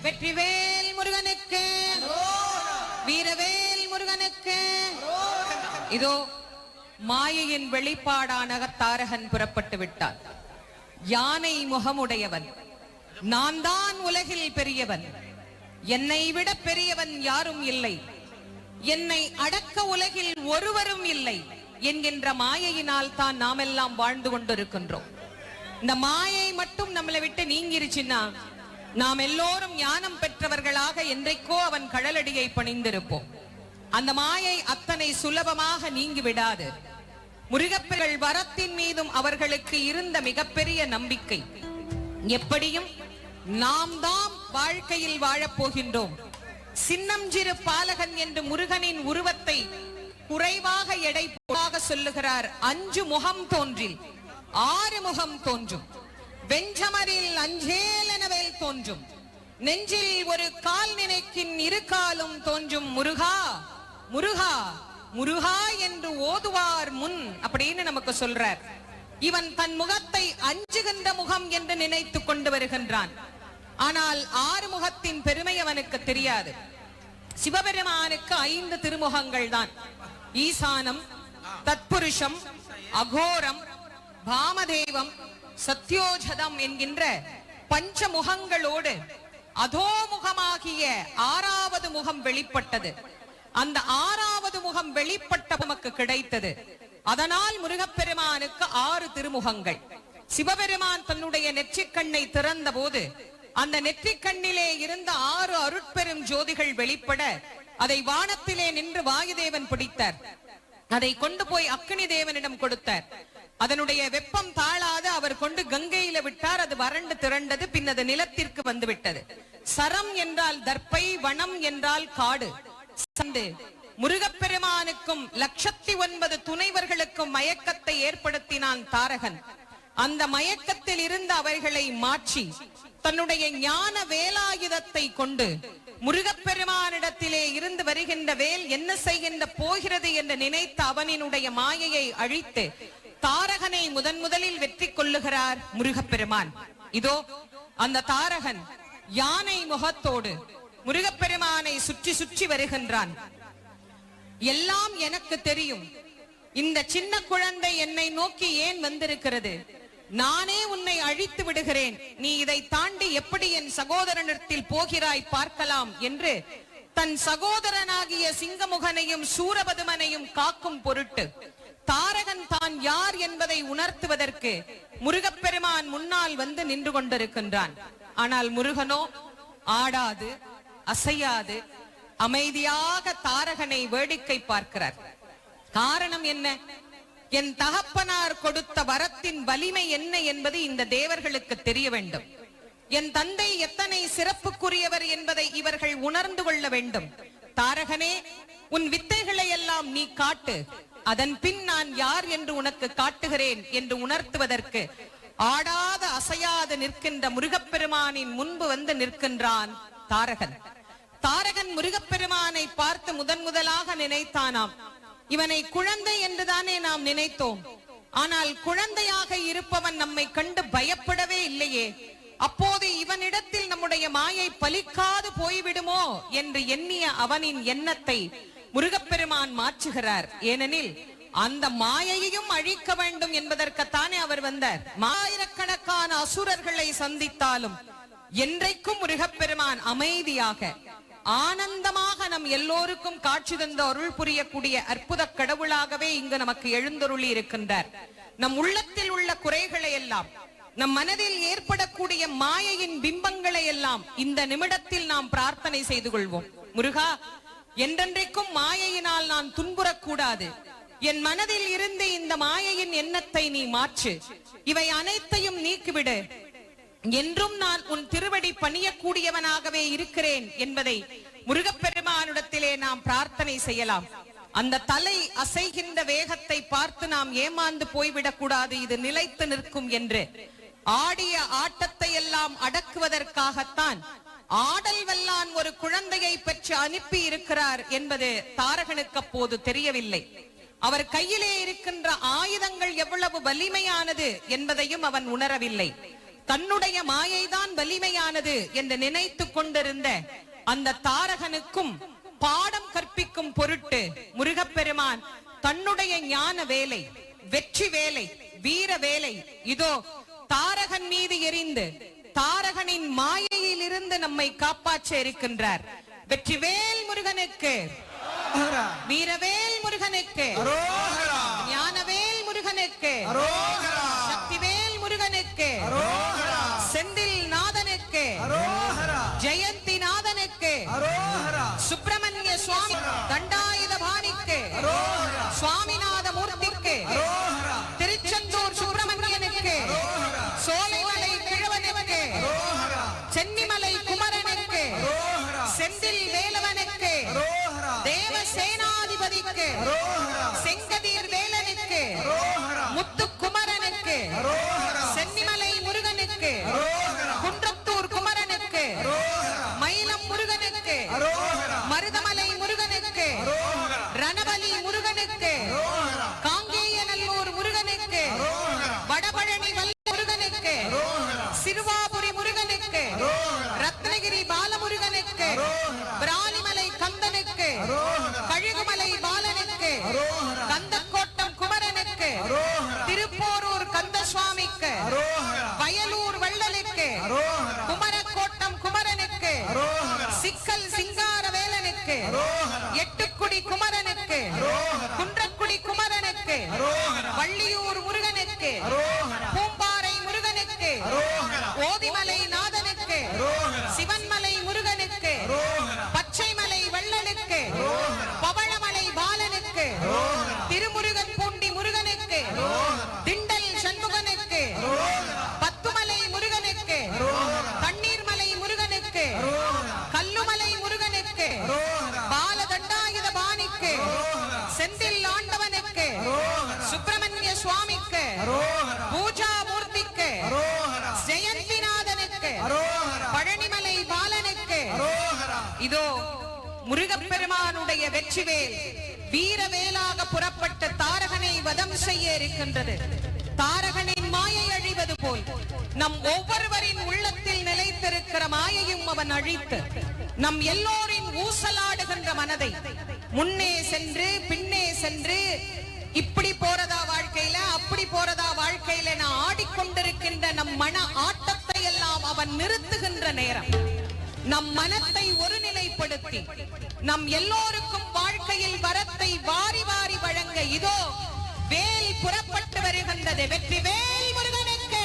வெற்றிவேல் முருகனுக்கு, வீரவேல் முருகனுக்கு. இதோ மாயையின் வெளிப்பாடான தாரகன் புறப்பட்டு விட்டான். யானை முகமுடையவன், நான் தான் உலகில் பெரியவன், என்னை விட பெரியவன் யாரும் இல்லை, என்னை அடக்க உலகில் ஒருவரும் இல்லை என்கின்ற மாயையினால் தான் நாம் எல்லாம் வாழ்ந்து கொண்டிருக்கின்றோம். இந்த மாயை மட்டும் நம்மளை விட்டு நீங்கிருச்சுன்னா நாம் எல்லோரும் ஞானம் பெற்றவர்களாக என்றைக்கோ அவன் கடலடியை பணிந்திருப்போம். அந்த மாயை அத்தனை சுலபமாக நீங்கி விடாது. முருகப்பெருமாள் வரத்தின் மீதும் அவர்களுக்கு இருந்த மிகப்பெரிய நம்பிக்கை, எப்படியும் நாம் தான் வாழ்க்கையில் வாழப்போகின்றோம். சின்னஞ்சிறு பாலகன் என்று முருகனின் உருவத்தை குறைவாக எடை போடாக சொல்லுகிறார். 5 முகம் தோன்றில் 6 முகம் தோன்றும், வெஞ்சமரில் அஞ்சேலனவேல் தோன்றும், நெஞ்சில் ஒரு கால் நினைக்கின் 2 காலும் தோன்றும். முருகா முருகா முருகா என்று ஓதுவார் முன் அப்படின்னு நமக்கு சொல்றார். இவன் தன் முகத்தை அஞ்சுகின்ற முகம் என்று நினைத்து கொண்டு வருகின்றான். ஆனால் 6 முகத்தின் பெருமை அவனுக்கு தெரியாது. சிவபெருமானுக்கு 5 திருமுகங்கள் தான். ஈசானம், தத்புருஷம், அகோரம், பாமதேவம், சத்யோஜதம் என்கின்ற பஞ்சமுகங்களோடு அதோமுகமாகிய 6வது முகம் வெளிப்பட்டது. அந்த 6வது முகம் வெளிப்பட்ட நமக்கு கிடைத்தது. அதனால் முருகப்பெருமானுக்கு 6 திருமுகங்கள். சிவபெருமான் தன்னுடைய நெற்றிக்கண்ணை திறந்த போது அந்த நெற்றிக்கண்ணிலே இருந்த 6 அருட்பெரும் ஜோதிகள் வெளிப்பட அதை வானத்திலே நின்று வாயுதேவன் பிடித்தார். அதை கொண்டு போய் அக்னி தேவனிடம் கொடுத்தார். அதனுடைய வெப்பம் தாழாது அவர் கொண்டு கங்கையில விட்டார். அது வறண்டு திரண்டது. பின் அது நிலத்திற்கு வந்து விட்டது. சரம் என்றால் தர்ப்பை, வனம் என்றால் காடு. முருகப்பெருமானுக்கும் 1,09 துணைவர்களுக்கும் மயக்கத்தை ஏற்படுத்தினான் தாரகன். அந்த மயக்கத்தில் இருந்து அவர்களை மாற்றி தன்னுடைய ஞான வேலாயுதத்தை கொண்டு முருகப்பெருமானிடத்திலே இருந்து வருகின்ற வேல் என்ன செய்கின்ற போகிறது என்று நினைத்த அவனினுடைய மாயையை அழித்து தாரகனை முதலில் வெற்றி கொள்ளுகிறார் முருகப்பெருமான். இதோ அந்த தாரகன் யானை முகத்தோடு முருகப்பெருமானை சுற்றி சுற்றி வருகின்றான். எல்லாம் எனக்கு தெரியும், இந்த சின்ன குழந்தை என்னை நோக்கி ஏன் வந்திருக்கிறது, நானே உன்னை அழித்து விடுகிறேன், நீ இதை தாண்டி எப்படி என் சகோதரனிடத்தில் போகிறாய் பார்க்கலாம் என்று தன் சகோதரனாகிய சிங்கமுகனையும் சூரபதுமனையும் காக்கும் பொருட்டு தாரகன் தான் யார் என்பதை உணர்த்துவதற்கு முருகப்பெருமான் முன்னால் வந்து நின்று கொண்டிருக்கின்றான். ஆனால் முருகனோ ஆடாது அசையாது அமைதியாக தாரகனை வேடிக்கை பார்க்கிறார். காரணம் என்ன? என் தகப்பனார் கொடுத்த வரத்தின் வலிமை என்ன என்பது இந்த தேவர்களுக்கு தெரிய வேண்டும். என் தந்தை எத்தனை சிறப்புக்குரியவர் என்பதை இவர்கள் உணர்ந்து கொள்ள வேண்டும். தாரகனே, உன் வித்தைகளை எல்லாம் நீ காட்டு, அதன் பின் நான் யார் என்று உனக்கு காட்டுகிறேன் என்று உணர்த்துவதற்கு ஆடாத அசையாது நிற்கின்ற முருகப்பெருமானின் முன்பு வந்து நிற்கின்றான் தாரகன். தாரகன் முருகப்பெருமானை பார்த்து முதலாக நினைத்தானாம், இவனை குழந்தை என்றுதானே நாம் நினைத்தோம். ஆனால் குழந்தையாக இருப்பவன் நம்மை கண்டு பயப்படவே இல்லையே, அப்போது இவனிடத்தில் நம்முடைய மாயை பலிக்காது போய்விடுமோ என்று எண்ணிய அவனின் எண்ணத்தை முருகப்பெருமான் மாற்றுகிறார். ஏனெனில் அந்த மாயையையும் அழிக்க வேண்டும் என்பதற்குத்தானே அவர் வந்தார். ஆயிரக்கணக்கான அசுரர்களை சந்தித்தாலும் என்றைக்கும் முருகப்பெருமான் அமைதியாக ஆனந்தமாக நம் எல்லோருக்கும் காட்சி தந்த அருள் புரியக்கூடிய அற்புத கடவுளாகவே இங்கு நமக்கு எழுந்தருளி இருக்கின்றார். நம் உள்ளத்தில் உள்ள குறைகளை எல்லாம், நம் மனதில் ஏற்படக்கூடிய மாயையின் பிம்பங்களை எல்லாம் இந்த நிமிடத்தில் நாம் பிரார்த்தனை செய்து கொள்வோம். முருகா, என்றென்றைக்கும் மாயையினால் நான் துன்புறக்கூடாது, என் மனதில் இருந்து இந்த மாயையின் எண்ணத்தை நீ மாற்று, இவை அனைத்தையும் நீக்கிவிடு, என்றும் நான் உன் திருவடி பணியக்கூடியவனாகவே இருக்கிறேன் என்பதை முருகப்பெருமானிடத்திலே நாம் பிரார்த்தனை செய்யலாம். அந்த தலை அசைகின்ற வேகத்தை பார்த்து நாம் ஏமாந்து போய்விடக் கூடாது, இது நிலைத்து நிற்கும் என்று. ஆடிய ஆட்டத்தை எல்லாம் அடக்குவதற்காகத்தான் ஆடல் வல்லான் ஒரு குழந்தையை பெற்று அனுப்பி இருக்கிறார் என்பது தாரகனுக்கு அப்போது தெரியவில்லை. அவர் கையிலே இருக்கின்ற ஆயுதங்கள் எவ்வளவு வலிமையானது என்பதையும் அவன் உணரவில்லை. தன்னுடைய மாயைதான் வலிமையானது என்று நினைத்துக் கொண்டிருந்த அந்த தாரகனுக்கும் பாடம் கற்பிக்கும் பொருட்டு முருகப்பெருமான் தன்னுடைய ஞான வேலை, வெற்றி வேலை, வீர வேலை இதோ தாரகன் மீது எரிந்து தாரகனின் மாயையில் இருந்து நம்மை காப்பாற்ற இருக்கின்றார். வெற்றிவேல் முருகனுக்கு, வீரவேல் முருகனுக்கு, ஞானவேல் முருகனுக்கு, சக்திவேல் முருகனுக்கு, செந்தில் நாதனுக்கு, ஜெயந்தி நாதனுக்கு, சுப்பிரமணிய சுவாமி தண்டாயுதபாணிக்கு, சுவாமிநாத மூர்த்திக்கு, திருச்செந்தூர் சுப்பிரமணியனுக்கு, சோலைமலை கிழவனுக்கு, சென்னிமலை குமரனுக்கு, செந்தில் வேலவனுக்கு, தேவசேனாதிபதிக்கு, செங்கதீர் வேலனுக்கு, முத்துக்குமரனுக்கு, சென்னிமலை முருகனுக்கு, குன்றத்தூர் குமரனுக்கு, மயிலம் முருகனுக்கு, மருதமலை முருகனுக்கு, ரணபலி முருகனுக்கு, காங்கேயநல்லூர் முருகனுக்கு, வடபழனி வல்ல முருகனுக்கு, சிறுவாபுரி முருகனுக்கு, ரத்னகிரி பாலமுருகனுக்கு, பிராலிமலை கந்தனுக்கு, கழுகுமலை பாலனுக்கு, கந்தக்கோட்டம் குமரனுக்கு, திருப்போரூர் கந்தசுவாமிக்கு, வயலூர் வள்ளலுக்கு, குமரக்கோட்டம் குமரனுக்கு, சிக்கல் சிங்கார வேலனுக்கு, எட்டுக்குடி குமரனுக்கு, குன்றக்குடி குமரனுக்கு, வள்ளியூர் முருகனுக்கு, பூம்பாறை முருகனுக்கு, ஓதிமலை நாதனுக்கு, சிவன்மலை முருகனுக்கு, பச்சைமலை வள்ளலுக்கு, பவளமலை பாலனுக்கு, திருமுருகன் பூண்டி முருகனுக்கு, திண்டல் சண்முகனுக்கு, பத்துமலை முருகனுக்கு, தண்ணீர்மலை முருகனுக்கு, கல்லுமலை முருகனுக்கு, பாலதண்டாயுத பாணிக்கு, செந்தில் ஆண்டவனுக்கு, சுப்பிரமணிய சுவாமிக்கு, பூஜா மூர்த்திக்கு, ஜெயந்திநாதனுக்கு, பழனிமலை பாலனுக்கு இதோ முருகப்பெருமானுடைய வெற்றிவேல் வீரவேலாக புறப்பட்ட தாரகனை வதம் செய்ய இருக்கின்றது. தாரகனின் மாயை அழிவது போல் நம் ஒவ்வொருவரின் உள்ளத்தில் நிலைத்திருக்கிற மாயையும் அவன் அழித்து நம் எல்லோரின் ஊசலாடுகின்ற மனதை முன்னே சென்று பின்னே சென்று இப்படி போறதா வாழ்க்கையில, அப்படி போறதா வாழ்க்கையில நான் ஆடிக்கொண்டிருக்கின்ற நம் மன ஆட்டத்தை எல்லாம் அவன் நிறுத்துகின்ற நேரம். நம் மனத்தை ஒருநிலைப்படுத்தி நம் எல்லோருக்கும் வாழ்க்கையில் வரத்தை வாரி வாரி வழங்க இதோ வேல் புறப்பட்டு வருகின்றது. வெற்றி வேல் முருகனுக்கு.